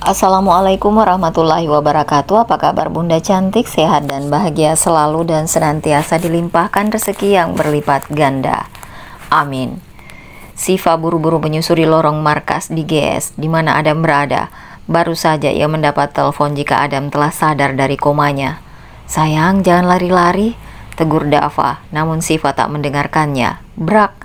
Assalamualaikum warahmatullahi wabarakatuh. Apa kabar Bunda cantik, sehat dan bahagia selalu dan senantiasa dilimpahkan rezeki yang berlipat ganda. Amin. Siva buru-buru menyusuri lorong markas di GS di mana Adam berada. Baru saja ia mendapat telepon jika Adam telah sadar dari komanya. "Sayang, jangan lari-lari," tegur Dava, namun Siva tak mendengarkannya. Brak.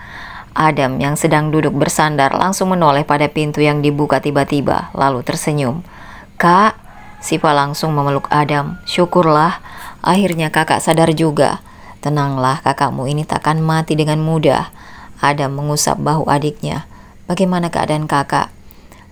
Adam yang sedang duduk bersandar langsung menoleh pada pintu yang dibuka tiba-tiba, lalu tersenyum. "Kak," Siva langsung memeluk Adam. "Syukurlah, akhirnya kakak sadar juga. Tenanglah, kakakmu ini takkan mati dengan mudah." Adam mengusap bahu adiknya. "Bagaimana keadaan kakak?"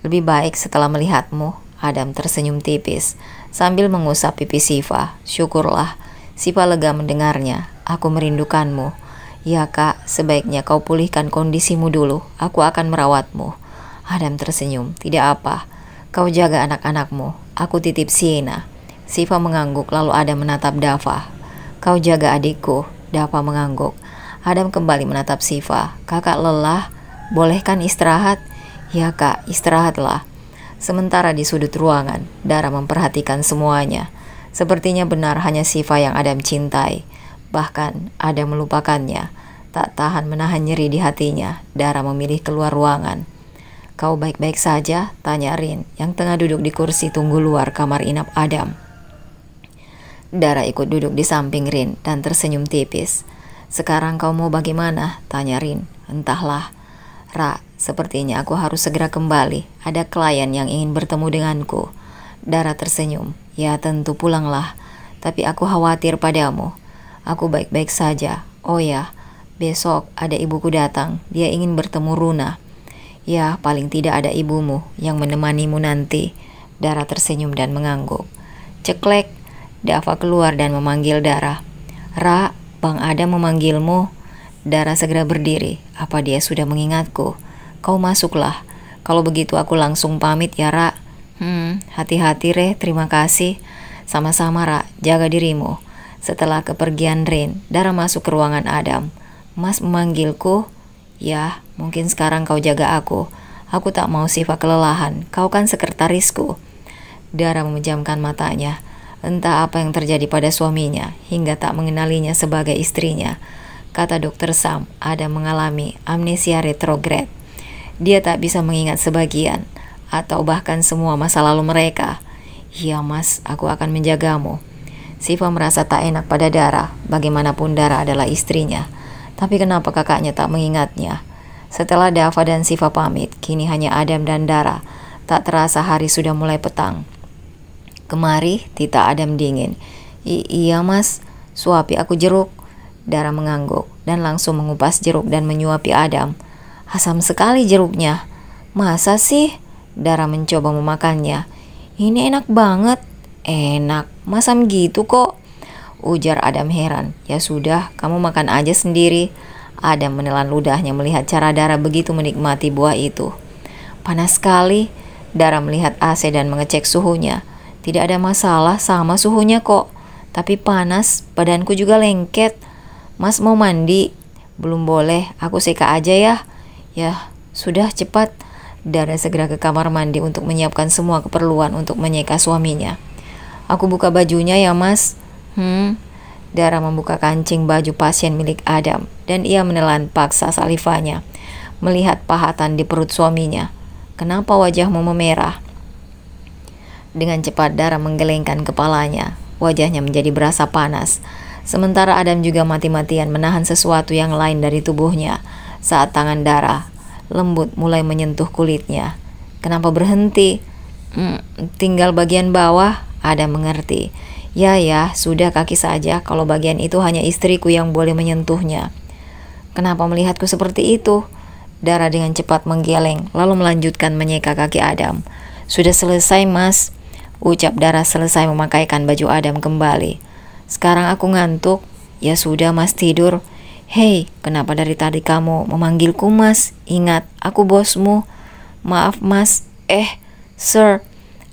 "Lebih baik setelah melihatmu." Adam tersenyum tipis sambil mengusap pipi Siva. "Syukurlah." Siva lega mendengarnya. "Aku merindukanmu." "Ya kak, sebaiknya kau pulihkan kondisimu dulu. Aku akan merawatmu." Adam tersenyum. "Tidak apa, kau jaga anak-anakmu. Aku titip Siena." Siva mengangguk lalu Adam menatap Dava. "Kau jaga adikku." Dava mengangguk. Adam kembali menatap Siva. "Kakak lelah, bolehkan istirahat?" "Ya kak, istirahatlah." Sementara di sudut ruangan, Dara memperhatikan semuanya. Sepertinya benar hanya Siva yang Adam cintai. Bahkan Adam melupakannya. Tak tahan menahan nyeri di hatinya, Dara memilih keluar ruangan. "Kau baik-baik saja?" tanya Rin yang tengah duduk di kursi tunggu luar kamar inap Adam. Dara ikut duduk di samping Rin dan tersenyum tipis. "Sekarang kau mau bagaimana?" tanya Rin. "Entahlah, Ra, sepertinya aku harus segera kembali. Ada klien yang ingin bertemu denganku." Dara tersenyum. "Ya tentu pulanglah, tapi aku khawatir padamu." "Aku baik-baik saja. Oh ya, besok ada ibuku datang. Dia ingin bertemu Runa." "Ya, paling tidak ada ibumu yang menemanimu nanti." Dara tersenyum dan mengangguk. Ceklek, Dava keluar dan memanggil Dara. "Ra, Bang Adam memanggilmu." Dara segera berdiri. "Apa dia sudah mengingatku?" "Kau masuklah. Kalau begitu aku langsung pamit ya, Ra." Hati-hati, Re. Terima kasih." "Sama-sama, Ra. Jaga dirimu." Setelah kepergian Rin, Dara masuk ke ruangan Adam. "Mas memanggilku?" "Ya, mungkin sekarang kau jaga aku. Aku tak mau Siva kelelahan. Kau kan sekretarisku." Dara memejamkan matanya. Entah apa yang terjadi pada suaminya hingga tak mengenalinya sebagai istrinya. Kata dokter Sam, Adam mengalami amnesia retrograd. Dia tak bisa mengingat sebagian atau bahkan semua masa lalu mereka. "Iya mas, aku akan menjagamu." Siva merasa tak enak pada Dara. Bagaimanapun Dara adalah istrinya. Tapi kenapa kakaknya tak mengingatnya? Setelah Dava dan Siva pamit, kini hanya Adam dan Dara. Tak terasa hari sudah mulai petang. "Kemari," tita Adam dingin. Iya mas, suapi aku jeruk." Dara mengangguk dan langsung mengupas jeruk dan menyuapi Adam. "Asam sekali jeruknya." "Masa sih?" Dara mencoba memakannya. "Ini enak banget." "Enak, masam gitu kok," ujar Adam heran. "Ya sudah, kamu makan aja sendiri." Adam menelan ludahnya melihat cara Dara begitu menikmati buah itu. "Panas sekali." Dara melihat AC dan mengecek suhunya. "Tidak ada masalah, sama suhunya kok. Tapi panas, badanku juga lengket." "Mas mau mandi?" "Belum boleh, aku seka aja ya." "Ya, sudah cepat." Dara segera ke kamar mandi untuk menyiapkan semua keperluan untuk menyeka suaminya. "Aku buka bajunya ya mas." Dara membuka kancing baju pasien milik Adam dan ia menelan paksa salivanya melihat pahatan di perut suaminya. "Kenapa wajahmu memerah?" Dengan cepat Dara menggelengkan kepalanya. Wajahnya menjadi berasa panas. Sementara Adam juga mati-matian menahan sesuatu yang lain dari tubuhnya saat tangan Dara lembut mulai menyentuh kulitnya. "Kenapa berhenti?" Tinggal bagian bawah." Adam mengerti. Ya, sudah kaki saja. Kalau bagian itu hanya istriku yang boleh menyentuhnya." "Kenapa melihatku seperti itu?" Dara dengan cepat menggeleng lalu melanjutkan menyeka kaki Adam. "Sudah selesai mas," ucap Dara selesai memakaikan baju Adam kembali. "Sekarang aku ngantuk." "Ya sudah mas, tidur." "Hei, kenapa dari tadi kamu memanggilku mas? Ingat, aku bosmu." "Maaf mas." Sir."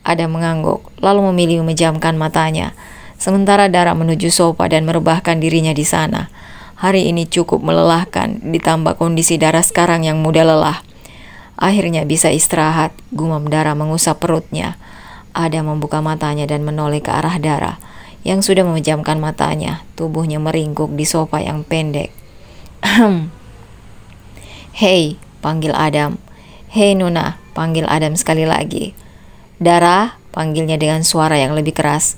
Adam mengangguk lalu memilih memejamkan matanya. Sementara Dara menuju sofa dan merebahkan dirinya di sana. Hari ini cukup melelahkan, ditambah kondisi Dara sekarang yang mudah lelah. Akhirnya bisa istirahat, gumam Dara mengusap perutnya. Adam membuka matanya dan menoleh ke arah Dara yang sudah memejamkan matanya. Tubuhnya meringkuk di sofa yang pendek. Hei, panggil Adam. Hei Nona, panggil Adam sekali lagi. Dara, panggilnya dengan suara yang lebih keras.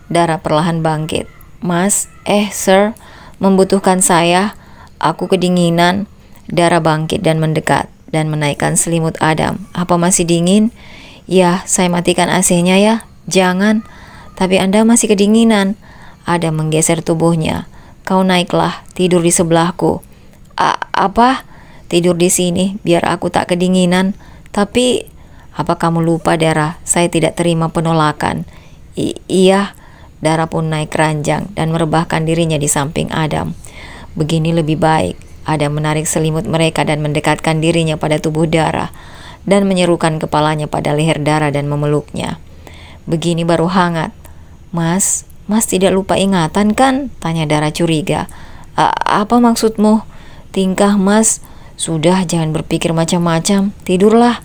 Dara perlahan bangkit. Mas, sir, membutuhkan saya. Aku kedinginan. Dara bangkit dan mendekat dan menaikkan selimut Adam. Apa masih dingin? Ya, saya matikan AC-nya ya. Jangan. Tapi Anda masih kedinginan. Adam menggeser tubuhnya. Kau naiklah, tidur di sebelahku. Apa? Tidur di sini, biar aku tak kedinginan. Tapi, apa kamu lupa, Dara? Saya tidak terima penolakan. Iya. Dara pun naik ranjang dan merebahkan dirinya di samping Adam. Begini lebih baik. Adam menarik selimut mereka dan mendekatkan dirinya pada tubuh Dara dan menyerukan kepalanya pada leher Dara dan memeluknya. Begini baru hangat. Mas tidak lupa ingatan kan? Tanya Dara curiga. Apa maksudmu? Tingkah Mas. Sudah, jangan berpikir macam-macam. Tidurlah.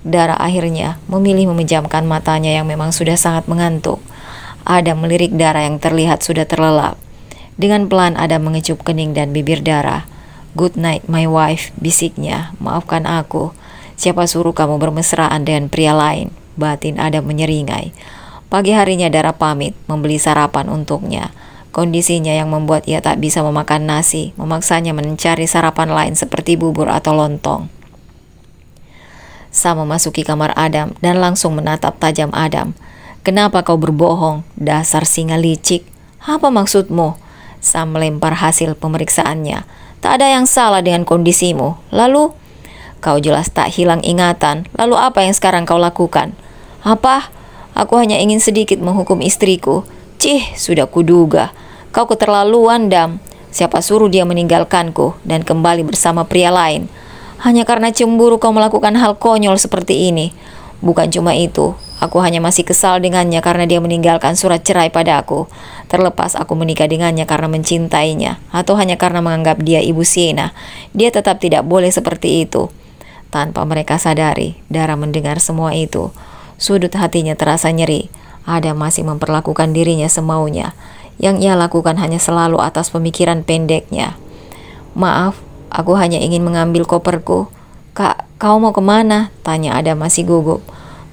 Dara akhirnya memilih memejamkan matanya yang memang sudah sangat mengantuk. Adam melirik Dara yang terlihat sudah terlelap. Dengan pelan Adam mengecup kening dan bibir Dara. Good night my wife, bisiknya. Maafkan aku. Siapa suruh kamu bermesraan dengan pria lain? Batin Adam menyeringai. Pagi harinya Dara pamit membeli sarapan untuknya. Kondisinya yang membuat ia tak bisa memakan nasi, memaksanya mencari sarapan lain seperti bubur atau lontong. Sam memasuki kamar Adam dan langsung menatap tajam Adam. Kenapa kau berbohong? Dasar singa licik. Apa maksudmu? Sam melempar hasil pemeriksaannya. Tak ada yang salah dengan kondisimu. Lalu, kau jelas tak hilang ingatan. Lalu apa yang sekarang kau lakukan? Apa? Aku hanya ingin sedikit menghukum istriku. Cih, sudah kuduga. Kau keterlaluan, Dam. Siapa suruh dia meninggalkanku dan kembali bersama pria lain? Hanya karena cemburu kau melakukan hal konyol seperti ini. Bukan cuma itu. Aku hanya masih kesal dengannya karena dia meninggalkan surat cerai pada aku. Terlepas aku menikah dengannya karena mencintainya atau hanya karena menganggap dia ibu Sienna, dia tetap tidak boleh seperti itu. Tanpa mereka sadari, Dara mendengar semua itu. Sudut hatinya terasa nyeri. Adam masih memperlakukan dirinya semaunya. Yang ia lakukan hanya selalu atas pemikiran pendeknya. Maaf, aku hanya ingin mengambil koperku. Kak, kau mau kemana? Tanya Adam masih gugup.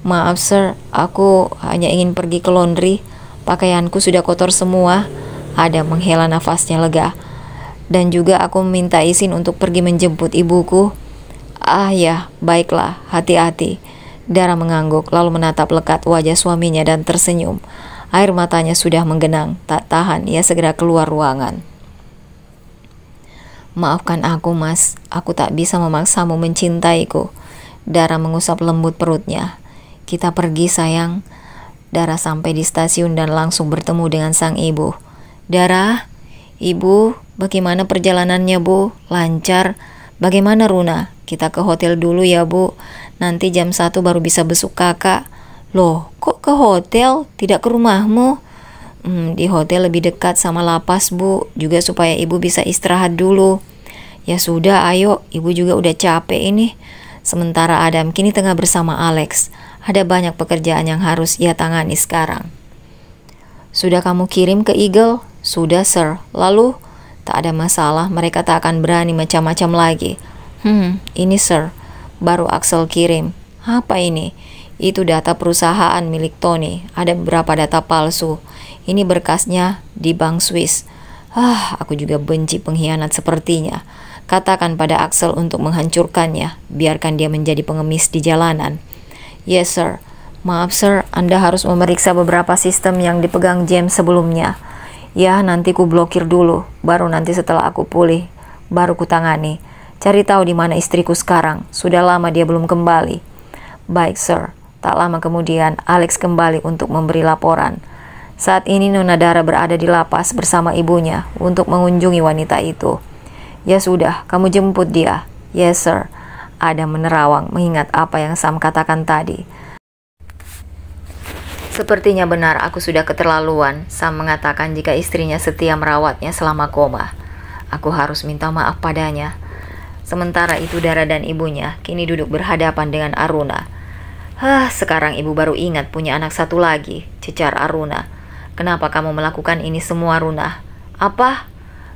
Maaf sir, aku hanya ingin pergi ke laundry. Pakaianku sudah kotor semua. Adam menghela nafasnya lega. Dan juga aku meminta izin untuk pergi menjemput ibuku. Ya, baiklah, hati-hati. Dara mengangguk lalu menatap lekat wajah suaminya dan tersenyum. Air matanya sudah menggenang, tak tahan ia segera keluar ruangan. Maafkan aku mas, aku tak bisa memaksamu mencintaiku. Dara mengusap lembut perutnya. Kita pergi sayang. Dara sampai di stasiun dan langsung bertemu dengan sang ibu. Dara, ibu, bagaimana perjalanannya bu? Lancar. Bagaimana Runa? Kita ke hotel dulu ya bu. Nanti jam 1 baru bisa besuk kakak. Loh, kok ke hotel? Tidak ke rumahmu? Di hotel lebih dekat sama lapas bu. Juga supaya ibu bisa istirahat dulu. Ya sudah, ayo. Ibu juga udah capek ini. Sementara Adam kini tengah bersama Alex. Ada banyak pekerjaan yang harus ia tangani sekarang. Sudah kamu kirim ke Eagle? Sudah, sir. Lalu? Tak ada masalah, mereka tak akan berani macam-macam lagi. Ini, sir. Baru Axel kirim. Apa ini? Itu data perusahaan milik Tony. Ada beberapa data palsu. Ini berkasnya di Bank Swiss. Aku juga benci pengkhianat sepertinya. Katakan pada Axel untuk menghancurkannya. Biarkan dia menjadi pengemis di jalanan. Yes, sir. Maaf, sir. Anda harus memeriksa beberapa sistem yang dipegang James sebelumnya. Ya, nanti ku blokir dulu. Baru nanti setelah aku pulih, baru ku tangani. Cari tahu di mana istriku sekarang. Sudah lama dia belum kembali. Baik, sir. Tak lama kemudian, Alex kembali untuk memberi laporan. Saat ini Nona Dara berada di lapas bersama ibunya untuk mengunjungi wanita itu. Ya sudah, kamu jemput dia. Yes, sir. Adam menerawang mengingat apa yang Sam katakan tadi. Sepertinya benar aku sudah keterlaluan. Sam mengatakan jika istrinya setia merawatnya selama koma. Aku harus minta maaf padanya. Sementara itu Dara dan ibunya kini duduk berhadapan dengan Aruna. Sekarang ibu baru ingat punya anak satu lagi, cecar Aruna. Kenapa kamu melakukan ini semua, Runa? Apa?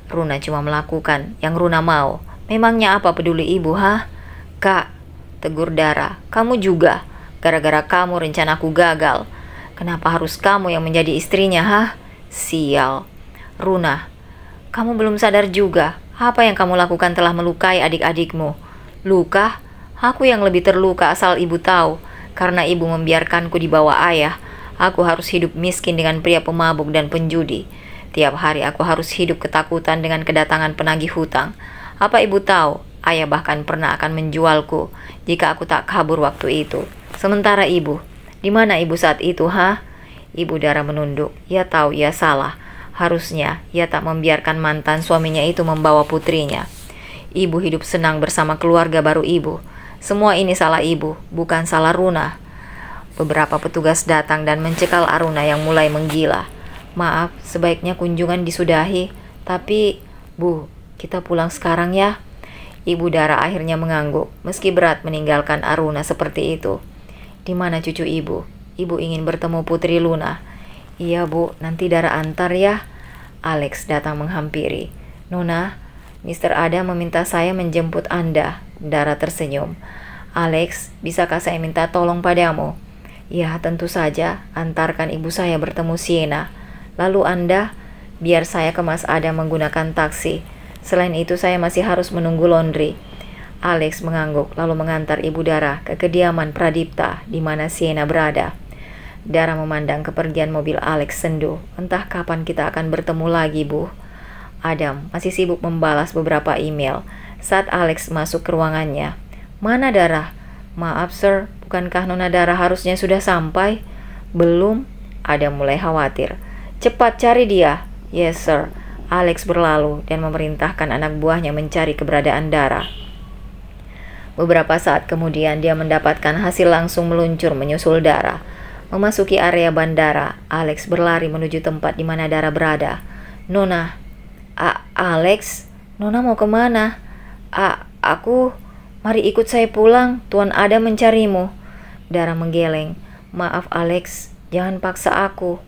Runa cuma melakukan yang Runa mau. Memangnya apa peduli ibu, Kak, tegur Dara, kamu juga. Gara-gara kamu rencanaku gagal. Kenapa harus kamu yang menjadi istrinya, Sial. Runa, kamu belum sadar juga. Apa yang kamu lakukan telah melukai adik-adikmu. Luka? Aku yang lebih terluka asal ibu tahu. Karena ibu membiarkanku di bawah ayah, aku harus hidup miskin dengan pria pemabuk dan penjudi. Tiap hari aku harus hidup ketakutan dengan kedatangan penagih hutang. Apa ibu tahu, ayah bahkan pernah akan menjualku jika aku tak kabur waktu itu. Sementara ibu, di mana ibu saat itu, Ibu Dara menunduk. Ia tahu ia salah. Harusnya ia tak membiarkan mantan suaminya itu membawa putrinya. Ibu hidup senang bersama keluarga baru ibu. Semua ini salah ibu, bukan salah Runa. Beberapa petugas datang dan mencekal Aruna yang mulai menggila. Maaf, sebaiknya kunjungan disudahi. Tapi, Bu, kita pulang sekarang ya. Ibu Dara akhirnya mengangguk, meski berat meninggalkan Aruna seperti itu. Di mana cucu ibu? Ibu ingin bertemu Putri Luna. Iya, Bu, nanti Dara antar ya. Alex datang menghampiri. Nona, Mr. Adam meminta saya menjemput Anda. Dara tersenyum. Alex, bisakah saya minta tolong padamu? Ya, tentu saja. Antarkan ibu saya bertemu Sienna. Lalu Anda, biar saya ke Mas Adam menggunakan taksi. Selain itu saya masih harus menunggu laundry. Alex mengangguk lalu mengantar ibu Dara ke kediaman Pradipta di mana Sienna berada. Dara memandang kepergian mobil Alex sendu. Entah kapan kita akan bertemu lagi, Bu. Adam masih sibuk membalas beberapa email saat Alex masuk ke ruangannya. Mana Dara? Maaf, Sir. Bukankah Nona Dara harusnya sudah sampai? Belum. Adam mulai khawatir. Cepat cari dia. Yes, Sir. Alex berlalu dan memerintahkan anak buahnya mencari keberadaan Dara. Beberapa saat kemudian dia mendapatkan hasil langsung meluncur menyusul Dara. Memasuki area bandara, Alex berlari menuju tempat di mana Dara berada. Nona. Alex? Nona mau kemana? Aku... Mari ikut saya pulang, Tuan Adam mencarimu. Dara menggeleng. Maaf Alex, jangan paksa aku.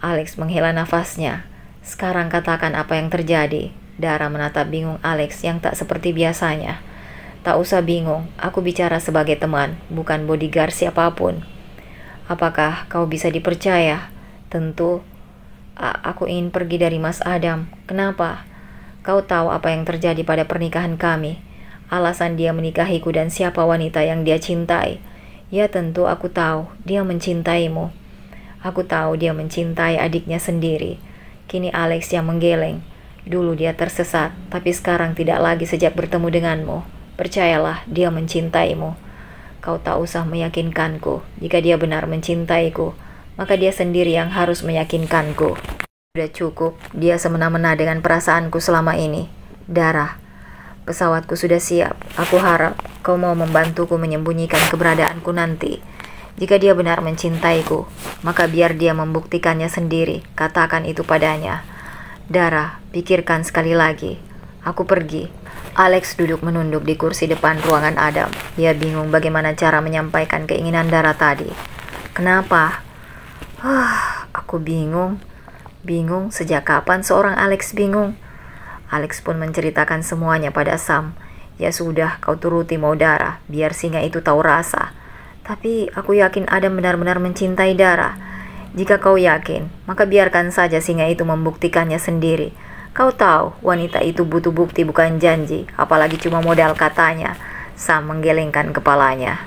Alex menghela nafasnya. Sekarang katakan apa yang terjadi. Dara menatap bingung Alex yang tak seperti biasanya. Tak usah bingung, aku bicara sebagai teman, bukan bodyguard siapapun. Apakah kau bisa dipercaya? Tentu. Aku ingin pergi dari Mas Adam. Kenapa? Kau tahu apa yang terjadi pada pernikahan kami. Alasan dia menikahiku dan siapa wanita yang dia cintai. Ya tentu aku tahu, dia mencintaimu. Aku tahu dia mencintai adiknya sendiri. Kini Alex yang menggeleng. Dulu dia tersesat, tapi sekarang tidak lagi sejak bertemu denganmu. Percayalah, dia mencintaimu. Kau tak usah meyakinkanku. Jika dia benar mencintaiku, maka dia sendiri yang harus meyakinkanku. Sudah cukup, dia semena-mena dengan perasaanku selama ini. Dara, pesawatku sudah siap. Aku harap kau mau membantuku menyembunyikan keberadaanku nanti. Jika dia benar mencintaiku, maka biar dia membuktikannya sendiri. Katakan itu padanya. Dara, pikirkan sekali lagi. Aku pergi. Alex duduk menunduk di kursi depan ruangan Adam. Dia bingung bagaimana cara menyampaikan keinginan Dara tadi. Kenapa? Aku bingung. Bingung? Sejak kapan seorang Alex bingung? Alex pun menceritakan semuanya pada Sam. Ya sudah, kau turuti mau Dara, biar singa itu tahu rasa. Tapi aku yakin Adam benar-benar mencintai Dara. Jika kau yakin, maka biarkan saja singa itu membuktikannya sendiri. Kau tahu, wanita itu butuh bukti bukan janji, apalagi cuma modal katanya. Sam menggelengkan kepalanya.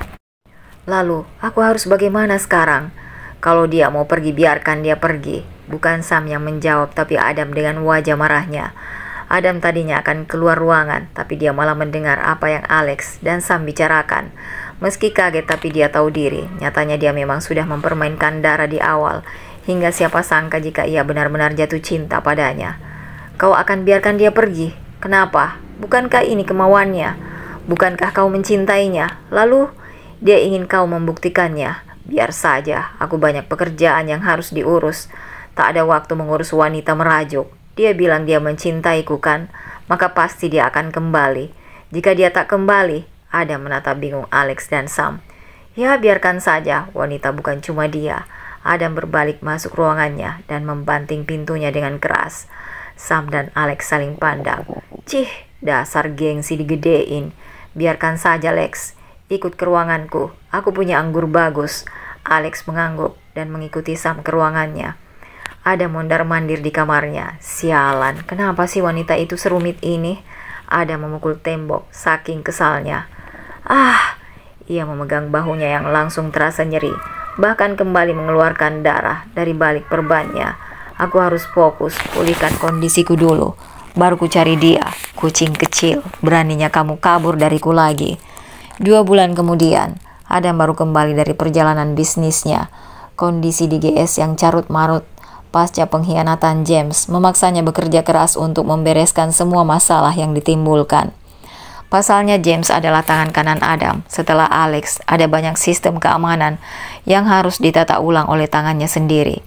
Lalu, aku harus bagaimana sekarang? Kalau dia mau pergi, biarkan dia pergi. Bukan Sam yang menjawab, tapi Adam dengan wajah marahnya. Adam tadinya akan keluar ruangan, tapi dia malah mendengar apa yang Alex dan Sam bicarakan. Meski kaget, tapi dia tahu diri. Nyatanya dia memang sudah mempermainkan Dara di awal, hingga siapa sangka jika ia benar-benar jatuh cinta padanya. Kau akan biarkan dia pergi? Kenapa? Bukankah ini kemauannya? Bukankah kau mencintainya? Lalu, dia ingin kau membuktikannya. Biar saja, aku banyak pekerjaan yang harus diurus. Tak ada waktu mengurus wanita merajuk. Dia bilang dia mencintaiku kan, maka pasti dia akan kembali. Jika dia tak kembali, Adam menatap bingung Alex dan Sam. Ya, biarkan saja, wanita bukan cuma dia. Adam berbalik masuk ruangannya dan membanting pintunya dengan keras. Sam dan Alex saling pandang. Cih, dasar gengsi digedein. Biarkan saja, Lex. Ikut ke ruanganku. Aku punya anggur bagus. Alex mengangguk dan mengikuti Sam ke ruangannya. Adam mondar-mandir di kamarnya. Sialan, kenapa sih wanita itu serumit ini? Adam memukul tembok saking kesalnya. Ia memegang bahunya yang langsung terasa nyeri, bahkan kembali mengeluarkan darah dari balik perbannya. Aku harus fokus pulihkan kondisiku dulu, baru ku cari dia. Kucing kecil, beraninya kamu kabur dariku lagi. 2 bulan kemudian, Adam baru kembali dari perjalanan bisnisnya. Kondisi di GS yang carut marut pasca pengkhianatan James memaksanya bekerja keras untuk membereskan semua masalah yang ditimbulkan. Pasalnya James adalah tangan kanan Adam. Setelah Alex, ada banyak sistem keamanan yang harus ditata ulang oleh tangannya sendiri.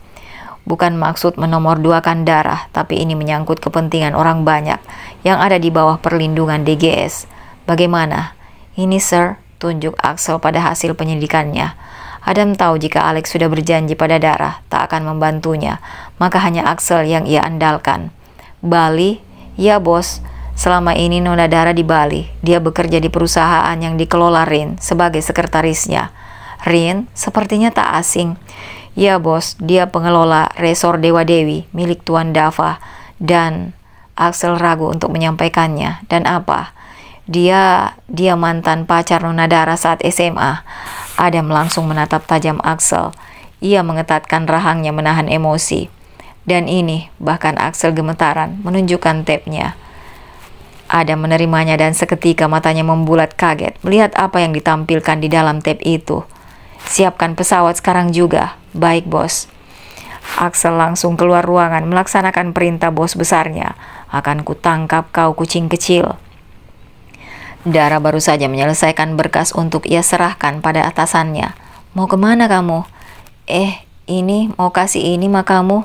Bukan maksud menomorduakan darah, tapi ini menyangkut kepentingan orang banyak yang ada di bawah perlindungan DGS. Bagaimana? Ini sir, tunjuk Axel pada hasil penyidikannya. Adam tahu jika Alex sudah berjanji pada darah tak akan membantunya, maka hanya Axel yang ia andalkan. Bali? Ya bos. Selama ini Nona Dara di Bali. Dia bekerja di perusahaan yang dikelola Rin sebagai sekretarisnya. Rin sepertinya tak asing. Ya bos, dia pengelola resor Dewa Dewi milik Tuan Dava. Dan Axel ragu untuk menyampaikannya. Dan apa? Dia mantan pacar Nona Dara saat SMA. Adam langsung menatap tajam Axel. Ia mengetatkan rahangnya menahan emosi. Dan ini, bahkan Axel gemetaran menunjukkan tab-nya. Adam menerimanya dan seketika matanya membulat kaget melihat apa yang ditampilkan di dalam tab itu. Siapkan pesawat sekarang juga. Baik bos. Axel langsung keluar ruangan melaksanakan perintah bos besarnya. Akan kutangkap kau kucing kecil. Dara baru saja menyelesaikan berkas untuk ia serahkan pada atasannya. Mau kemana kamu? Ini mau kasih ini mah kamu.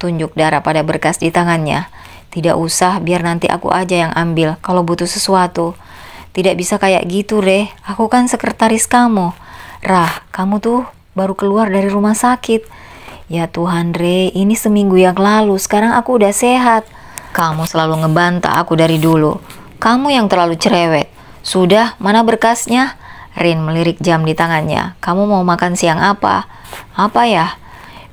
Tunjuk Dara pada berkas di tangannya. Tidak usah, biar nanti aku aja yang ambil kalau butuh sesuatu. Tidak bisa kayak gitu, Re. Aku kan sekretaris kamu. Rah, kamu tuh baru keluar dari rumah sakit. Ya Tuhan, Re, ini seminggu yang lalu. Sekarang aku udah sehat. Kamu selalu ngebantah aku dari dulu. Kamu yang terlalu cerewet. Sudah, mana berkasnya? Rin melirik jam di tangannya. Kamu mau makan siang apa? Apa ya?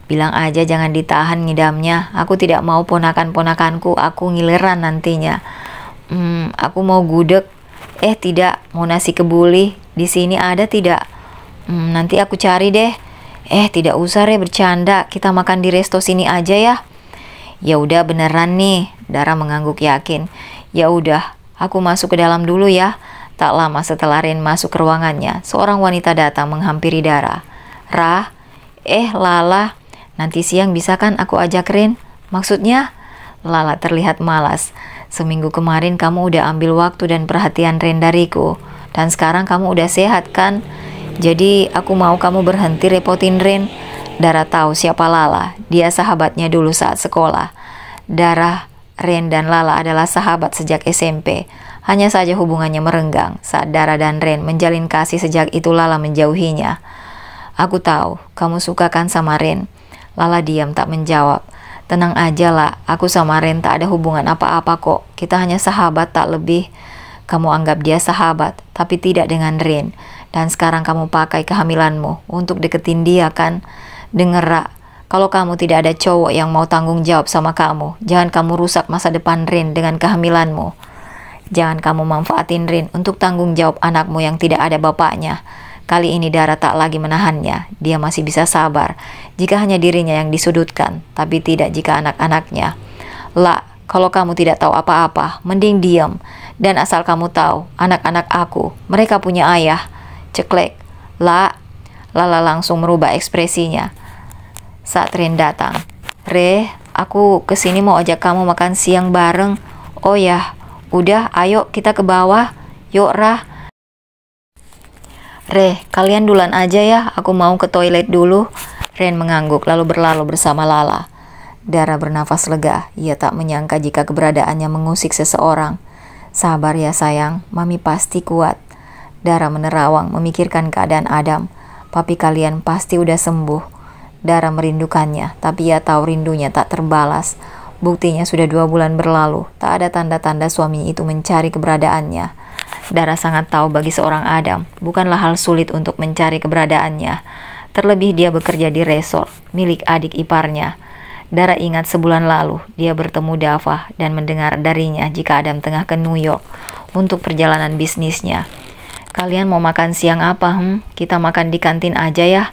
Bilang aja jangan ditahan ngidamnya. Aku tidak mau ponakan-ponakanku aku ngiliran nantinya. Aku mau gudeg. Tidak, mau nasi kebuli. Di sini ada tidak? Nanti aku cari deh. Tidak usah Re, bercanda. Kita makan di resto sini aja ya. Ya udah beneran nih. Dara mengangguk yakin. Ya udah, aku masuk ke dalam dulu ya. Tak lama setelah Rin masuk ke ruangannya, seorang wanita datang menghampiri Dara. Rah, Lala. Nanti siang bisa kan aku ajak Rin? Maksudnya? Lala terlihat malas. Seminggu kemarin kamu udah ambil waktu dan perhatian Rin dariku. Dan sekarang kamu udah sehat kan? Jadi aku mau kamu berhenti repotin Rin. Dara tahu siapa Lala. Dia sahabatnya dulu saat sekolah. Dara, Rin dan Lala adalah sahabat sejak SMP. Hanya saja hubungannya merenggang saat Dara dan Rin menjalin kasih. Sejak itu Lala menjauhinya. Aku tahu kamu suka kan sama Rin. Lala diam tak menjawab. Tenang aja lah, aku sama Rin tak ada hubungan apa-apa kok. Kita hanya sahabat tak lebih. Kamu anggap dia sahabat, tapi tidak dengan Rin. Dan sekarang kamu pakai kehamilanmu untuk deketin dia kan? Denger Ra, kalau kamu tidak ada cowok yang mau tanggung jawab sama kamu, jangan kamu rusak masa depan Rin dengan kehamilanmu. Jangan kamu manfaatin Rin untuk tanggung jawab anakmu yang tidak ada bapaknya. Kali ini Dara tak lagi menahannya. Dia masih bisa sabar jika hanya dirinya yang disudutkan, tapi tidak jika anak-anaknya. La, kalau kamu tidak tahu apa-apa, mending diam. Dan asal kamu tahu, anak-anak aku, mereka punya ayah. Ceklek. La. Lala langsung merubah ekspresinya saat Rin datang. Re, aku kesini mau ajak kamu makan siang bareng. Oh ya, udah ayo kita ke bawah. Yuk Rah. Re, kalian duluan aja ya, aku mau ke toilet dulu. Ren mengangguk lalu berlalu bersama Lala. Dara bernafas lega, ia tak menyangka jika keberadaannya mengusik seseorang. Sabar ya sayang, Mami pasti kuat. Dara menerawang memikirkan keadaan Adam. Papi kalian pasti udah sembuh. Dara merindukannya, tapi ia tahu rindunya tak terbalas. Buktinya sudah 2 bulan berlalu, tak ada tanda-tanda suami itu mencari keberadaannya. Dara sangat tahu bagi seorang Adam, bukanlah hal sulit untuk mencari keberadaannya. Terlebih dia bekerja di resort milik adik iparnya. Dara ingat sebulan lalu dia bertemu Dava dan mendengar darinya jika Adam tengah ke New York untuk perjalanan bisnisnya. Kalian mau makan siang apa? Kita makan di kantin aja ya.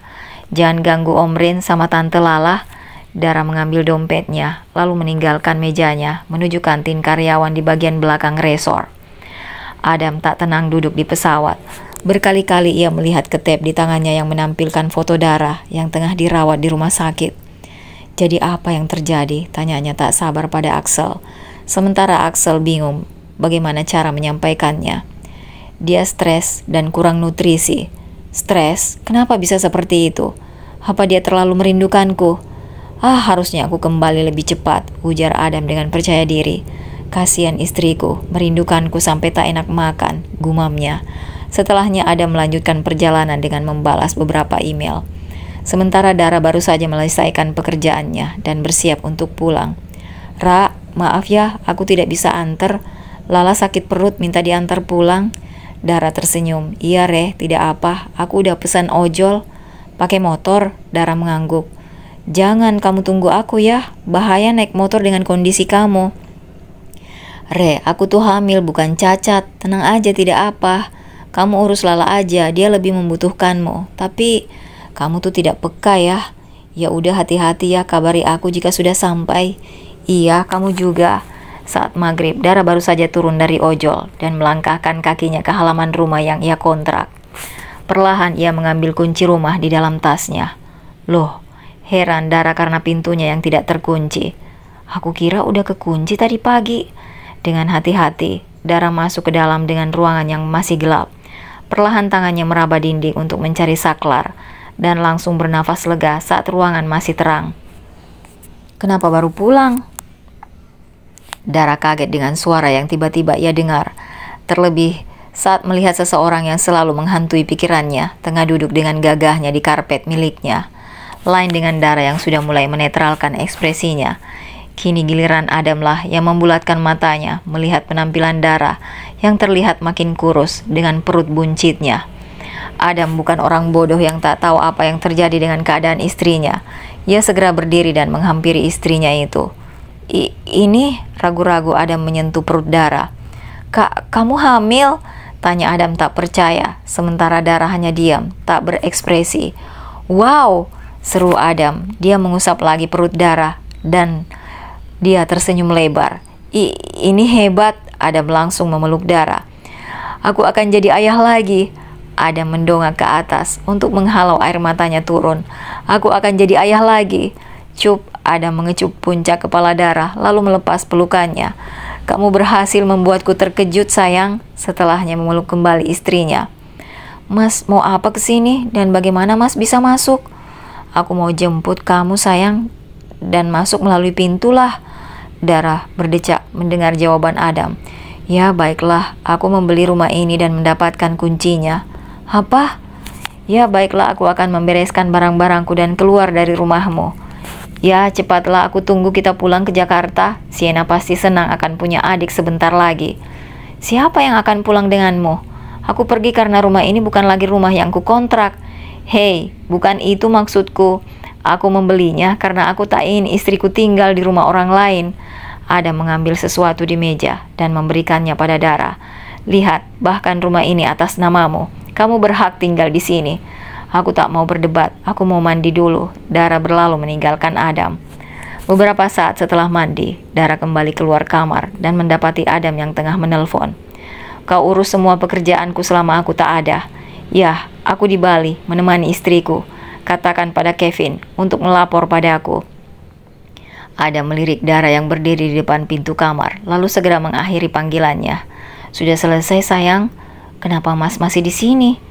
Jangan ganggu Om Rin sama Tante Lala. Dara mengambil dompetnya, lalu meninggalkan mejanya, menuju kantin karyawan di bagian belakang resort. Adam tak tenang duduk di pesawat. Berkali-kali ia melihat ke tab di tangannya yang menampilkan foto Dara yang tengah dirawat di rumah sakit. Jadi apa yang terjadi? Tanyanya tak sabar pada Axel. Sementara Axel bingung bagaimana cara menyampaikannya. Dia stres dan kurang nutrisi. Stres? Kenapa bisa seperti itu? Apa dia terlalu merindukanku? Harusnya aku kembali lebih cepat, ujar Adam dengan percaya diri. Kasihan istriku, merindukanku sampai tak enak makan, gumamnya. Setelahnya Adam melanjutkan perjalanan dengan membalas beberapa email. Sementara Dara baru saja menyelesaikan pekerjaannya dan bersiap untuk pulang. Ra, maaf ya, aku tidak bisa antar. Lala sakit perut minta diantar pulang. Dara tersenyum. Iya Re, tidak apa, aku udah pesan ojol. Pakai motor? Dara mengangguk. Jangan kamu tunggu aku ya, bahaya naik motor dengan kondisi kamu. Re, aku tuh hamil bukan cacat, tenang aja tidak apa. Kamu urus Lala aja, dia lebih membutuhkanmu. Tapi kamu tuh tidak peka ya. Ya udah hati-hati ya, kabari aku jika sudah sampai. Iya, kamu juga. Saat maghrib, Dara baru saja turun dari ojol dan melangkahkan kakinya ke halaman rumah yang ia kontrak. Perlahan ia mengambil kunci rumah di dalam tasnya. Loh, heran Dara karena pintunya yang tidak terkunci. Aku kira udah kekunci tadi pagi. Dengan hati-hati, Dara masuk ke dalam dengan ruangan yang masih gelap. Perlahan tangannya meraba dinding untuk mencari saklar dan langsung bernafas lega saat ruangan masih terang. Kenapa baru pulang? Dara kaget dengan suara yang tiba-tiba ia dengar. Terlebih saat melihat seseorang yang selalu menghantui pikirannya tengah duduk dengan gagahnya di karpet miliknya. Lain dengan Dara yang sudah mulai menetralkan ekspresinya. Kini giliran Adamlah yang membulatkan matanya melihat penampilan Dara yang terlihat makin kurus dengan perut buncitnya. Adam bukan orang bodoh yang tak tahu apa yang terjadi dengan keadaan istrinya. Ia segera berdiri dan menghampiri istrinya itu. Ini ragu-ragu Adam menyentuh perut Dara. Kak, kamu hamil? Tanya Adam tak percaya, sementara Dara hanya diam, tak berekspresi. Wow, seru Adam. Dia mengusap lagi perut Dara dan dia tersenyum lebar. Ini hebat. Adam langsung memeluk Dara. Aku akan jadi ayah lagi. Adam mendongak ke atas untuk menghalau air matanya turun. Aku akan jadi ayah lagi. Cup, Adam mengecup puncak kepala Dara lalu melepas pelukannya. Kamu berhasil membuatku terkejut sayang. Setelahnya memeluk kembali istrinya. Mas mau apa kesini dan bagaimana mas bisa masuk? Aku mau jemput kamu sayang dan masuk melalui pintu lah. Dara berdecak mendengar jawaban Adam. Ya baiklah, aku membeli rumah ini dan mendapatkan kuncinya. Apa? Ya baiklah, aku akan membereskan barang-barangku dan keluar dari rumahmu. Ya cepatlah, aku tunggu kita pulang ke Jakarta. Sienna pasti senang akan punya adik sebentar lagi. Siapa yang akan pulang denganmu? Aku pergi karena rumah ini bukan lagi rumah yang kukontrak. Hei, bukan itu maksudku. Aku membelinya karena aku tak ingin istriku tinggal di rumah orang lain. Adam mengambil sesuatu di meja dan memberikannya pada Dara. Lihat, bahkan rumah ini atas namamu. Kamu berhak tinggal di sini. Aku tak mau berdebat, aku mau mandi dulu. Dara berlalu meninggalkan Adam. Beberapa saat setelah mandi, Dara kembali keluar kamar dan mendapati Adam yang tengah menelpon. Kau urus semua pekerjaanku selama aku tak ada. Ya, aku di Bali menemani istriku. Katakan pada Kevin untuk melapor padaku. Adam melirik Dara yang berdiri di depan pintu kamar, lalu segera mengakhiri panggilannya. Sudah selesai sayang? Kenapa mas masih di sini?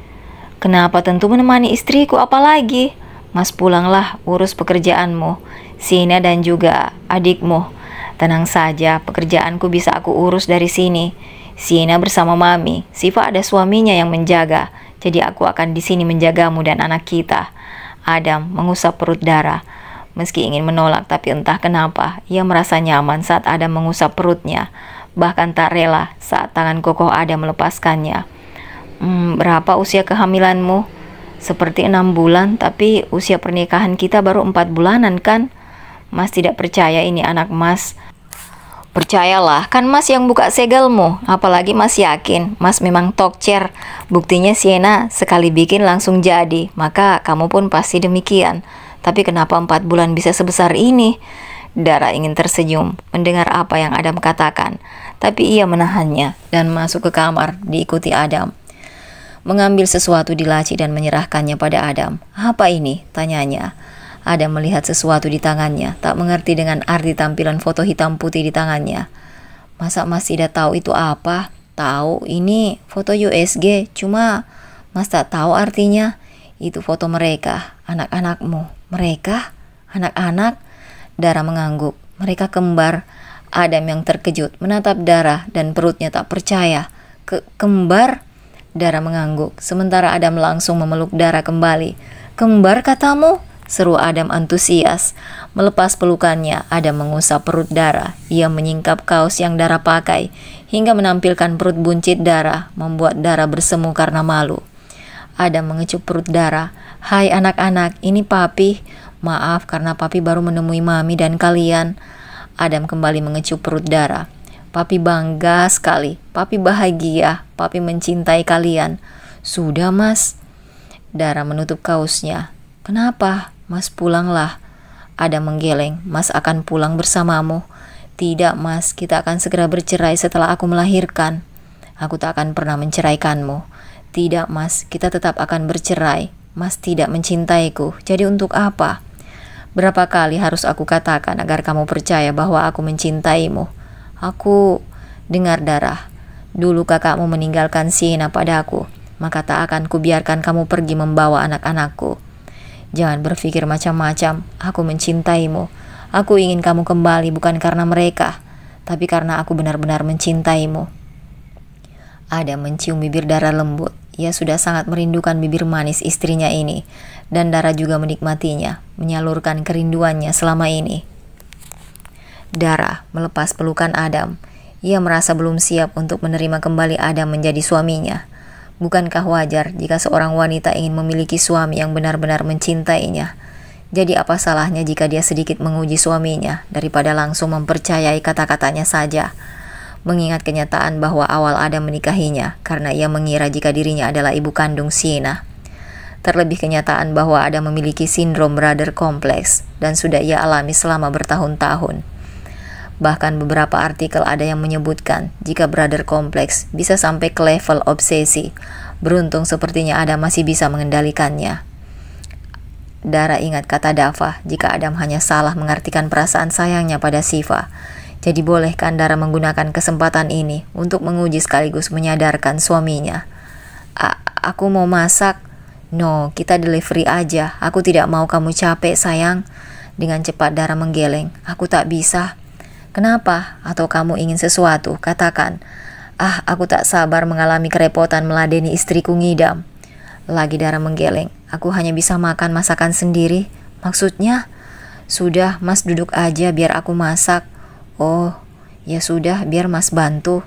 Kenapa tentu menemani istriku apalagi? Mas pulanglah, urus pekerjaanmu, Sienna dan juga adikmu. Tenang saja, pekerjaanku bisa aku urus dari sini. Sienna bersama Mami, Siva ada suaminya yang menjaga. Jadi aku akan di sini menjagamu dan anak kita. Adam mengusap perut Dara. Meski ingin menolak, tapi entah kenapa ia merasa nyaman saat Adam mengusap perutnya. Bahkan tak rela saat tangan kokoh Adam melepaskannya. Berapa usia kehamilanmu? Seperti 6 bulan, tapi usia pernikahan kita baru 4 bulanan kan? Mas tidak percaya ini anak Mas. Percayalah, kan Mas yang buka segelmu. Apalagi Mas yakin, Mas memang tokcer. Buktinya Sienna sekali bikin langsung jadi. Maka kamu pun pasti demikian. Tapi kenapa 4 bulan bisa sebesar ini? Dara ingin tersenyum mendengar apa yang Adam katakan. Tapi ia menahannya dan masuk ke kamar diikuti Adam. Mengambil sesuatu di laci dan menyerahkannya pada Adam. Apa ini? Tanyanya. Adam melihat sesuatu di tangannya, tak mengerti dengan arti tampilan foto hitam putih di tangannya. Masa Mas tidak tahu itu apa? Tahu, ini foto USG, cuma Mas tak tahu artinya. Itu foto mereka, anak-anakmu. Mereka? Anak-anak? Dara mengangguk. Mereka kembar. Adam yang terkejut menatap Dara dan perutnya tak percaya. Kembar? Dara mengangguk, sementara Adam langsung memeluk Dara kembali. Kembar katamu? Seru Adam antusias. Melepas pelukannya, Adam mengusap perut Dara. Ia menyingkap kaos yang Dara pakai, hingga menampilkan perut buncit Dara, membuat Dara bersemu karena malu. Adam mengecup perut Dara. Hai anak-anak, ini Papi. Maaf karena Papi baru menemui Mami dan kalian. Adam kembali mengecup perut Dara. Papi bangga sekali, Papi bahagia, Papi mencintai kalian. Sudah Mas. Dara menutup kaosnya. Kenapa? Mas pulanglah. Adam menggeleng. Mas akan pulang bersamamu. Tidak Mas, kita akan segera bercerai setelah aku melahirkan. Aku tak akan pernah menceraikanmu. Tidak Mas, kita tetap akan bercerai. Mas tidak mencintaiku, jadi untuk apa? Berapa kali harus aku katakan agar kamu percaya bahwa aku mencintaimu? Aku dengar Dara. Dulu kakakmu meninggalkan Sienna padaku, maka tak akan kubiarkan kamu pergi membawa anak-anakku. Jangan berpikir macam-macam, aku mencintaimu. Aku ingin kamu kembali bukan karena mereka, tapi karena aku benar-benar mencintaimu. Adam mencium bibir Dara lembut. Ia sudah sangat merindukan bibir manis istrinya ini, dan Dara juga menikmatinya, menyalurkan kerinduannya selama ini. Dara melepas pelukan Adam. Ia merasa belum siap untuk menerima kembali Adam menjadi suaminya. Bukankah wajar jika seorang wanita ingin memiliki suami yang benar-benar mencintainya? Jadi apa salahnya jika dia sedikit menguji suaminya daripada langsung mempercayai kata-katanya saja? Mengingat kenyataan bahwa awal Adam menikahinya karena ia mengira jika dirinya adalah ibu kandung Sienna. Terlebih kenyataan bahwa Adam memiliki sindrom brother complex dan sudah ia alami selama bertahun-tahun. Bahkan beberapa artikel ada yang menyebutkan jika brother complex bisa sampai ke level obsesi. Beruntung sepertinya Adam masih bisa mengendalikannya. Dara ingat kata Dava jika Adam hanya salah mengartikan perasaan sayangnya pada Siva. Jadi bolehkan Dara menggunakan kesempatan ini untuk menguji sekaligus menyadarkan suaminya. Aku mau masak. No, kita delivery aja. Aku tidak mau kamu capek sayang. Dengan cepat Dara menggeleng. Aku tak bisa. Kenapa? Atau kamu ingin sesuatu? Katakan. Aku tak sabar mengalami kerepotan meladeni istriku ngidam. Lagi Dara menggeleng. Aku hanya bisa makan masakan sendiri. Maksudnya? Sudah, Mas duduk aja biar aku masak. Oh, ya sudah, biar Mas bantu.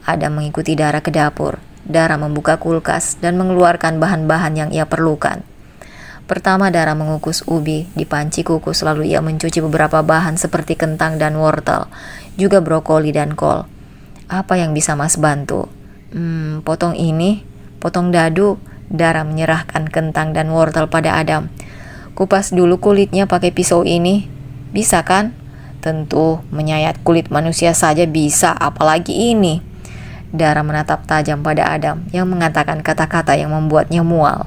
Adam mengikuti Dara ke dapur. Dara membuka kulkas dan mengeluarkan bahan-bahan yang ia perlukan. Pertama Dara mengukus ubi di panci kukus, lalu ia mencuci beberapa bahan seperti kentang dan wortel, juga brokoli dan kol. Apa yang bisa Mas bantu? Potong ini, potong dadu. Dara menyerahkan kentang dan wortel pada Adam. Kupas dulu kulitnya pakai pisau ini. Bisa kan? Tentu, menyayat kulit manusia saja bisa, apalagi ini. Dara menatap tajam pada Adam yang mengatakan kata-kata yang membuatnya mual.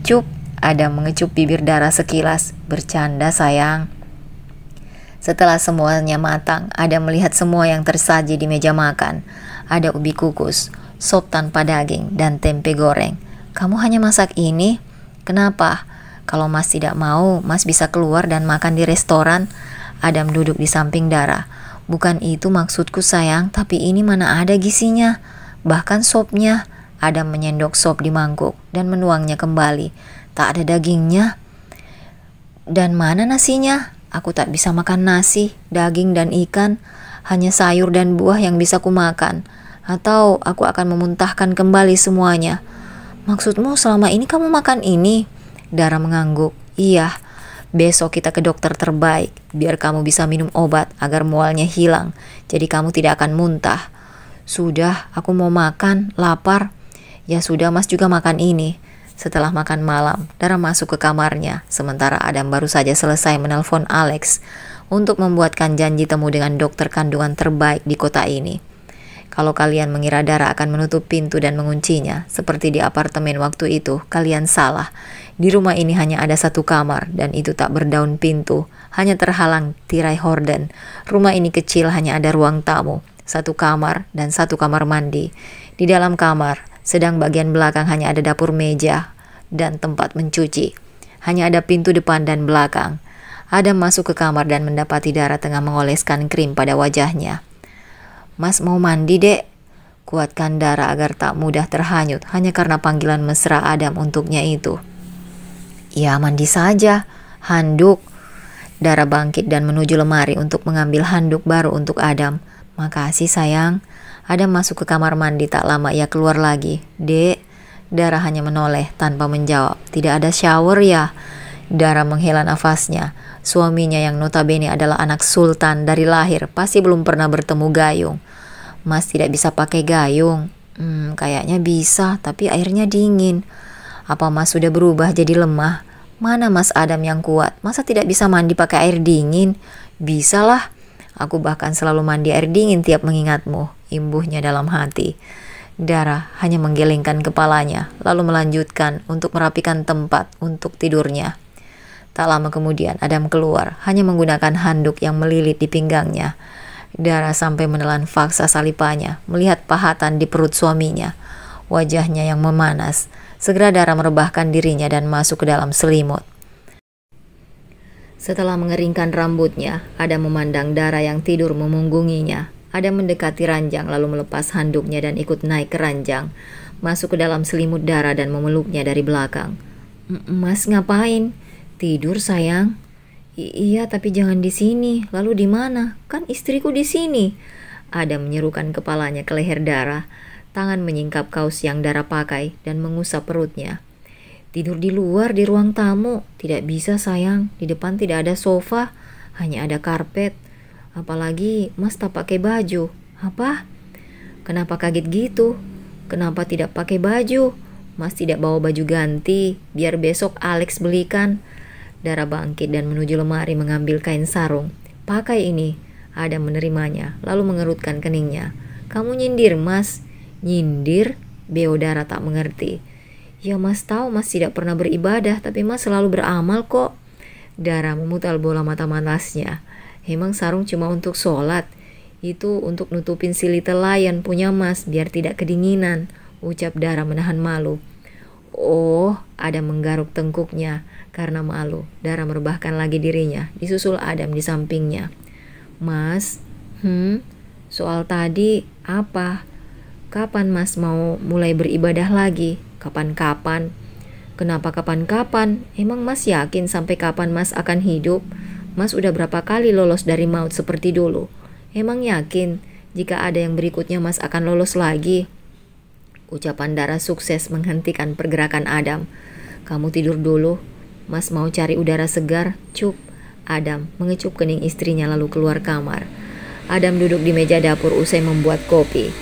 Cup, Adam mengecup bibir Dara sekilas. Bercanda sayang. Setelah semuanya matang, Adam melihat semua yang tersaji di meja makan. Ada ubi kukus, sop tanpa daging, dan tempe goreng. Kamu hanya masak ini? Kenapa? Kalau Mas tidak mau, Mas bisa keluar dan makan di restoran. Adam duduk di samping Dara. Bukan itu maksudku sayang, tapi ini mana ada gizinya. Bahkan sopnya. Adam menyendok sop di mangkuk dan menuangnya kembali. Tak ada dagingnya. Dan mana nasinya? Aku tak bisa makan nasi, daging dan ikan. Hanya sayur dan buah yang bisa kumakan. Atau aku akan memuntahkan kembali semuanya. Maksudmu selama ini kamu makan ini? Dara mengangguk. Iya, besok kita ke dokter terbaik. Biar kamu bisa minum obat agar mualnya hilang. Jadi kamu tidak akan muntah. Sudah, aku mau makan, lapar. Ya sudah, Mas juga makan ini. Setelah makan malam, Dara masuk ke kamarnya, sementara Adam baru saja selesai menelpon Alex untuk membuatkan janji temu dengan dokter kandungan terbaik di kota ini. Kalau kalian mengira Dara akan menutup pintu dan menguncinya, seperti di apartemen waktu itu, kalian salah. Di rumah ini hanya ada satu kamar, dan itu tak berdaun pintu, hanya terhalang tirai horden. Rumah ini kecil, hanya ada ruang tamu, satu kamar dan satu kamar mandi. Di dalam kamar, sedang bagian belakang hanya ada dapur meja dan tempat mencuci. Hanya ada pintu depan dan belakang. Adam masuk ke kamar dan mendapati Dara tengah mengoleskan krim pada wajahnya. Mas mau mandi, Dek? Kuatkan Dara agar tak mudah terhanyut hanya karena panggilan mesra Adam untuknya itu. Ya, mandi saja. Handuk. Dara bangkit dan menuju lemari untuk mengambil handuk baru untuk Adam. Makasih sayang. Adam masuk ke kamar mandi, tak lama ia keluar lagi. Dek, Dara hanya menoleh tanpa menjawab. Tidak ada shower ya? Dara menghela nafasnya. Suaminya yang notabene adalah anak sultan dari lahir pasti belum pernah bertemu gayung. Mas tidak bisa pakai gayung. Kayaknya bisa, tapi airnya dingin. Apa Mas sudah berubah jadi lemah? Mana Mas Adam yang kuat? Masa tidak bisa mandi pakai air dingin? Bisalah. Aku bahkan selalu mandi air dingin tiap mengingatmu, imbuhnya dalam hati. Dara hanya menggelengkan kepalanya, lalu melanjutkan untuk merapikan tempat untuk tidurnya. Tak lama kemudian Adam keluar, hanya menggunakan handuk yang melilit di pinggangnya. Dara sampai menelan faksa salipannya, melihat pahatan di perut suaminya. Wajahnya yang memanas. Segera Dara merebahkan dirinya dan masuk ke dalam selimut. Setelah mengeringkan rambutnya, Adam memandang Dara yang tidur memunggunginya. Adam mendekati ranjang lalu melepas handuknya dan ikut naik ke ranjang. Masuk ke dalam selimut Dara dan memeluknya dari belakang. Mas ngapain? Tidur sayang. Iya, tapi jangan di sini. Lalu di mana? Kan istriku di sini. Adam menyerukan kepalanya ke leher Dara. Tangan menyingkap kaos yang Dara pakai dan mengusap perutnya. Tidur di luar di ruang tamu. Tidak bisa sayang, di depan tidak ada sofa, hanya ada karpet. Apalagi Mas tak pakai baju. Apa? Kenapa kaget gitu? Kenapa tidak pakai baju? Mas tidak bawa baju ganti, biar besok Alex belikan. Dara bangkit dan menuju lemari mengambil kain sarung. Pakai ini. Adam menerimanya, lalu mengerutkan keningnya. Kamu nyindir Mas? Nyindir? Beo Dara tak mengerti. Ya Mas tahu Mas tidak pernah beribadah, tapi Mas selalu beramal kok. Dara memutar bola mata manasnya. Emang sarung cuma untuk sholat? Itu untuk nutupin si little lion punya Mas, biar tidak kedinginan, ucap Dara menahan malu. Oh, Adam menggaruk tengkuknya. Karena malu, Dara merebahkan lagi dirinya, disusul Adam di sampingnya. Mas, soal tadi apa? Kapan Mas mau mulai beribadah lagi? Kapan-kapan? Kenapa kapan-kapan? Emang Mas yakin sampai kapan Mas akan hidup? Mas udah berapa kali lolos dari maut seperti dulu? Emang yakin jika ada yang berikutnya Mas akan lolos lagi? Ucapan Dara sukses menghentikan pergerakan Adam. Kamu tidur dulu. Mas mau cari udara segar. Cup. Adam mengecup kening istrinya lalu keluar kamar. Adam duduk di meja dapur usai membuat kopi.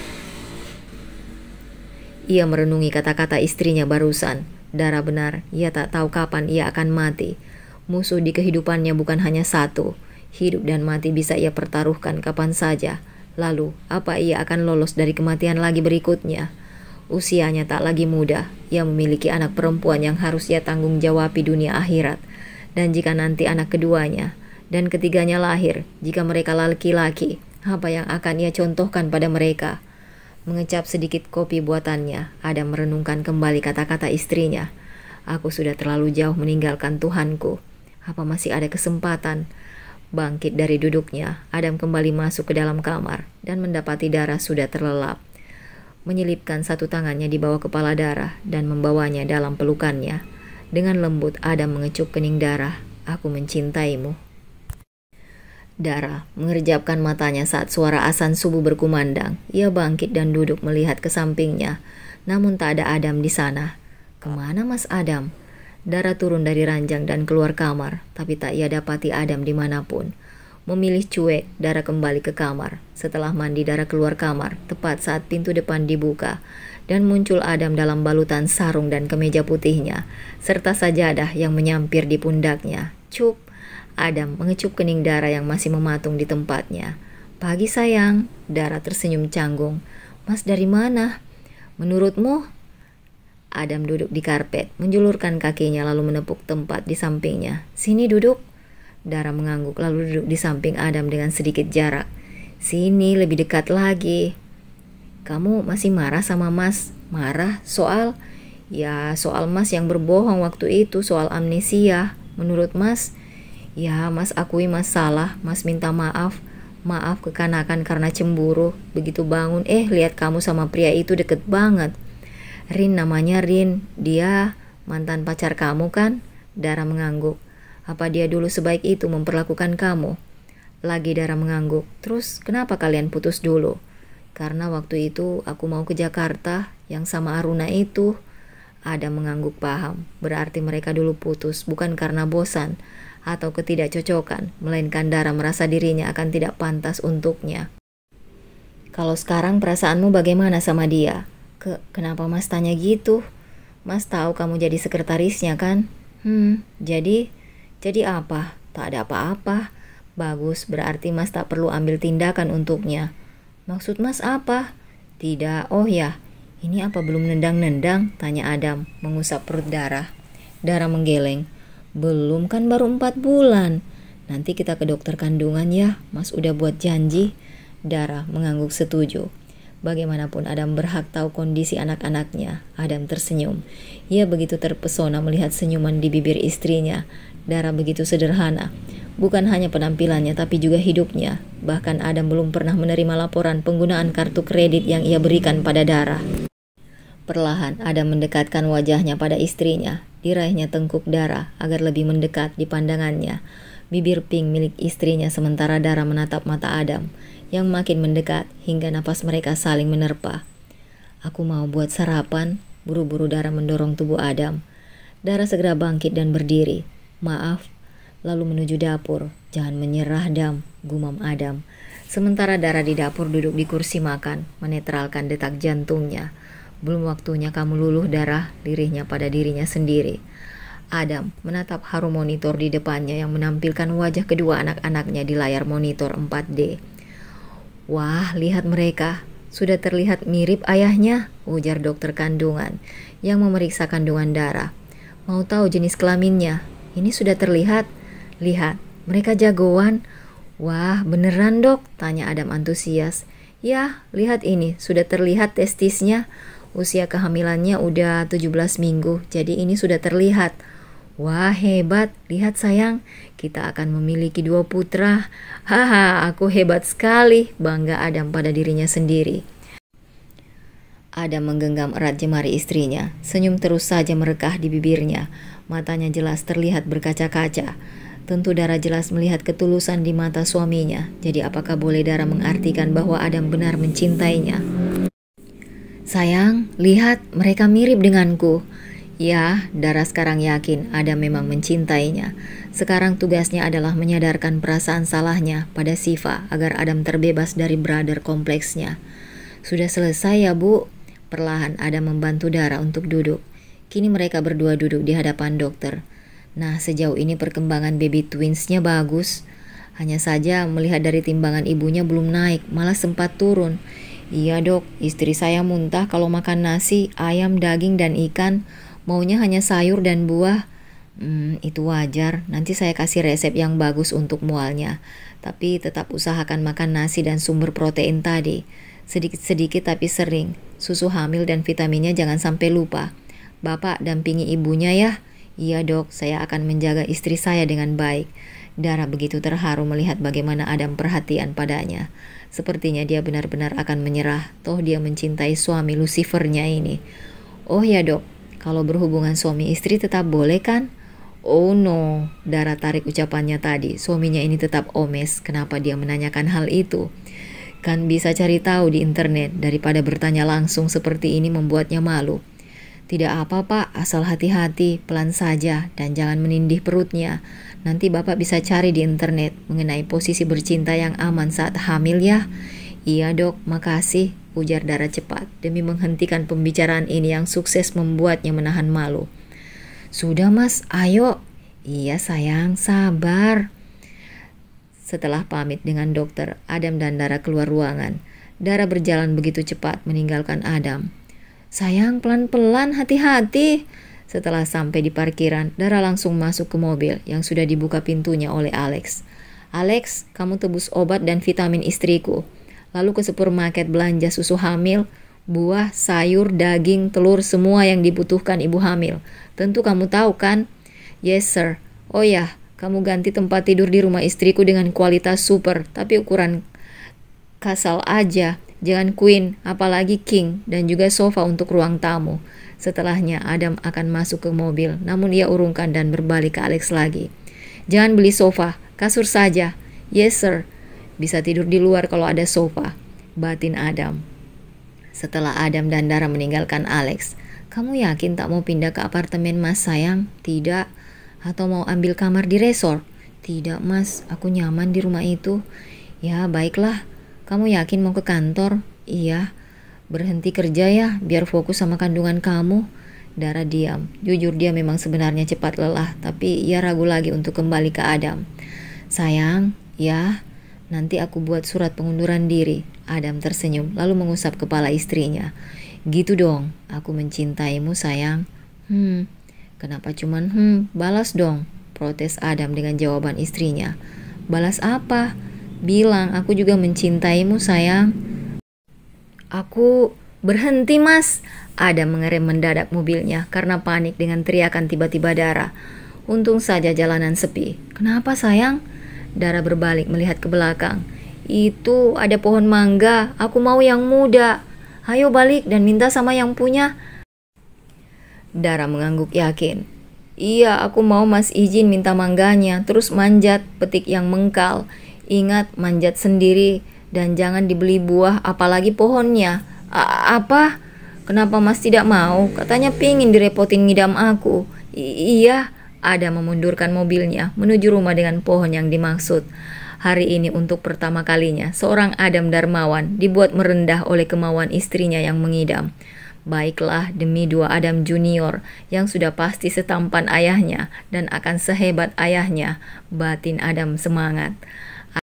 Ia merenungi kata-kata istrinya barusan. Dara benar, ia tak tahu kapan ia akan mati. Musuh di kehidupannya bukan hanya satu. Hidup dan mati bisa ia pertaruhkan kapan saja. Lalu, apa ia akan lolos dari kematian lagi berikutnya? Usianya tak lagi muda. Ia memiliki anak perempuan yang harus ia tanggung jawabi dunia akhirat. Dan jika nanti anak keduanya dan ketiganya lahir, jika mereka laki-laki, apa yang akan ia contohkan pada mereka? Mengecap sedikit kopi buatannya, Adam merenungkan kembali kata-kata istrinya. Aku sudah terlalu jauh meninggalkan Tuhanku. Apa masih ada kesempatan? Bangkit dari duduknya, Adam kembali masuk ke dalam kamar dan mendapati Dara sudah terlelap. menyelipkan satu tangannya di bawah kepala Dara dan membawanya dalam pelukannya. Dengan lembut, Adam mengecup kening Dara. "Aku mencintaimu." Dara mengerjapkan matanya saat suara azan subuh berkumandang. Ia bangkit dan duduk melihat ke sampingnya. Namun tak ada Adam di sana. "Kemana Mas Adam?" Dara turun dari ranjang dan keluar kamar, tapi tak ia dapati Adam dimanapun. Memilih cuek, Dara kembali ke kamar. Setelah mandi, Dara keluar kamar, tepat saat pintu depan dibuka, dan muncul Adam dalam balutan sarung dan kemeja putihnya, serta sajadah yang menyampir di pundaknya. "Cup!" Adam mengecup kening Dara yang masih mematung di tempatnya. "Pagi sayang." Dara tersenyum canggung. "Mas dari mana?" "Menurutmu?" Adam duduk di karpet, menjulurkan kakinya lalu menepuk tempat di sampingnya. "Sini duduk." Dara mengangguk lalu duduk di samping Adam dengan sedikit jarak. "Sini, lebih dekat lagi." "Kamu masih marah sama Mas?" "Marah? Soal?" "Ya, soal Mas yang berbohong waktu itu, soal amnesia. Menurut Mas?" "Ya, Mas akui Mas salah. Mas minta maaf. Maaf kekanakan karena cemburu. Begitu bangun, lihat kamu sama pria itu deket banget." "Rin namanya Rin. Dia mantan pacar kamu kan?" Dara mengangguk. "Apa dia dulu sebaik itu memperlakukan kamu?" Lagi Dara mengangguk. "Terus kenapa kalian putus dulu?" "Karena waktu itu aku mau ke Jakarta, yang sama Aruna itu." Ada mengangguk paham. Berarti mereka dulu putus bukan karena bosan atau ketidakcocokan, melainkan Dara merasa dirinya akan tidak pantas untuknya. "Kalau sekarang perasaanmu bagaimana sama dia?" Kenapa Mas tanya gitu?" "Mas tahu kamu jadi sekretarisnya kan?" Jadi apa?" "Tak ada apa-apa." "Bagus, berarti Mas tak perlu ambil tindakan untuknya." "Maksud Mas apa?" "Tidak, oh ya, ini apa belum nendang-nendang?" tanya Adam, mengusap perut Dara. Dara menggeleng. "Belum kan, baru 4 bulan. Nanti kita ke dokter kandungan ya, Mas udah buat janji." Dara mengangguk setuju. Bagaimanapun Adam berhak tahu kondisi anak-anaknya. Adam tersenyum. Ia begitu terpesona melihat senyuman di bibir istrinya. Dara begitu sederhana. Bukan hanya penampilannya tapi juga hidupnya. Bahkan Adam belum pernah menerima laporan penggunaan kartu kredit yang ia berikan pada Dara. Perlahan Adam mendekatkan wajahnya pada istrinya. Diraihnya tengkuk Dara agar lebih mendekat di pandangannya. Bibir pink milik istrinya sementara Dara menatap mata Adam yang makin mendekat hingga napas mereka saling menerpa. "Aku mau buat sarapan." Buru-buru Dara mendorong tubuh Adam. Dara segera bangkit dan berdiri. "Maaf." Lalu menuju dapur. "Jangan menyerah, Dam," gumam Adam. Sementara Dara di dapur duduk di kursi makan, menetralkan detak jantungnya. "Belum waktunya kamu luluh, Dara," lirihnya pada dirinya sendiri. Adam menatap harum monitor di depannya yang menampilkan wajah kedua anak-anaknya di layar monitor 4D. "Wah, lihat mereka. Sudah terlihat mirip ayahnya," ujar dokter kandungan yang memeriksa kandungan Dara. "Mau tahu jenis kelaminnya? Ini sudah terlihat. Lihat, mereka jagoan." "Wah, beneran dok?" tanya Adam antusias. "Ya, lihat ini, sudah terlihat testisnya. Usia kehamilannya udah 17 minggu, jadi ini sudah terlihat." "Wah, hebat. Lihat sayang, kita akan memiliki 2 putra. Haha, aku hebat sekali," bangga Adam pada dirinya sendiri. Adam menggenggam erat jemari istrinya. Senyum terus saja merekah di bibirnya. Matanya jelas terlihat berkaca-kaca. Tentu Dara jelas melihat ketulusan di mata suaminya. Jadi apakah boleh Dara mengartikan bahwa Adam benar mencintainya? "Sayang, lihat, mereka mirip denganku." Ya, Dara sekarang yakin Adam memang mencintainya. Sekarang tugasnya adalah menyadarkan perasaan salahnya pada Siva agar Adam terbebas dari brother kompleksnya. "Sudah selesai ya, Bu?" Perlahan Adam membantu Dara untuk duduk. Kini mereka berdua duduk di hadapan dokter. "Nah, sejauh ini perkembangan baby twinsnya bagus. Hanya saja melihat dari timbangan ibunya belum naik, malah sempat turun." "Iya dok, istri saya muntah kalau makan nasi, ayam, daging, dan ikan. Maunya hanya sayur dan buah." Itu wajar, nanti saya kasih resep yang bagus untuk mualnya. Tapi tetap usahakan makan nasi dan sumber protein tadi. Sedikit-sedikit tapi sering. Susu hamil dan vitaminnya jangan sampai lupa. Bapak dampingi ibunya ya. Iya dok, saya akan menjaga istri saya dengan baik. Dara begitu terharu melihat bagaimana Adam perhatian padanya. Sepertinya dia benar-benar akan menyerah, toh dia mencintai suami Lucifernya ini. Oh ya dok, kalau berhubungan suami istri tetap boleh kan? Oh no, Dara tarik ucapannya tadi. Suaminya ini tetap omes. Kenapa dia menanyakan hal itu? Kan bisa cari tahu di internet daripada bertanya langsung seperti ini membuatnya malu. Tidak apa pak, asal hati-hati, pelan saja, dan jangan menindih perutnya. Nanti bapak bisa cari di internet mengenai posisi bercinta yang aman saat hamil ya. Iya dok, makasih, ujar Dara cepat demi menghentikan pembicaraan ini yang sukses membuatnya menahan malu. Sudah mas, ayo. Iya sayang, sabar. Setelah pamit dengan dokter, Adam dan Dara keluar ruangan. Dara berjalan begitu cepat meninggalkan Adam. Sayang, pelan-pelan, hati-hati. Setelah sampai di parkiran, Dara langsung masuk ke mobil yang sudah dibuka pintunya oleh Alex. Alex, kamu tebus obat dan vitamin istriku. Lalu ke supermarket belanja susu hamil, buah, sayur, daging, telur, semua yang dibutuhkan ibu hamil. Tentu kamu tahu kan? Yes sir. Oh ya, kamu ganti tempat tidur di rumah istriku dengan kualitas super, tapi ukuran kasal aja. Jangan queen, apalagi king, dan juga sofa untuk ruang tamu. Setelahnya Adam akan masuk ke mobil, namun ia urungkan dan berbalik ke Alex lagi. Jangan beli sofa, kasur saja. Yes sir. Bisa tidur di luar kalau ada sofa, batin Adam. Setelah Adam dan Dara meninggalkan Alex, kamu yakin tak mau pindah ke apartemen mas sayang? Tidak. Atau mau ambil kamar di resort? Tidak mas, aku nyaman di rumah itu. Ya baiklah. Kamu yakin mau ke kantor? Iya. Berhenti kerja ya, biar fokus sama kandungan kamu. Dara diam. Jujur dia memang sebenarnya cepat lelah, tapi ia ragu lagi untuk kembali ke Adam. Sayang, ya, nanti aku buat surat pengunduran diri. Adam tersenyum, lalu mengusap kepala istrinya. Gitu dong, aku mencintaimu sayang. Kenapa cuman balas dong, protes Adam dengan jawaban istrinya. Balas apa? Bilang aku juga mencintaimu sayang. Aku berhenti mas. Adam mengerem mendadak mobilnya karena panik dengan teriakan tiba-tiba Dara. Untung saja jalanan sepi. Kenapa sayang? Dara berbalik melihat ke belakang. Itu ada pohon mangga, aku mau yang muda. Ayo balik dan minta sama yang punya. Dara mengangguk yakin. Iya, aku mau mas izin minta mangganya, terus manjat petik yang mengkal. Ingat, manjat sendiri dan jangan dibeli buah apalagi pohonnya. Apa? Kenapa mas tidak mau? Katanya pingin direpotin ngidam aku. Iya, Ada memundurkan mobilnya menuju rumah dengan pohon yang dimaksud. Hari ini untuk pertama kalinya seorang Adam Darmawan dibuat merendah oleh kemauan istrinya yang mengidam. Baiklah demi dua Adam Junior yang sudah pasti setampan ayahnya dan akan sehebat ayahnya, batin Adam semangat.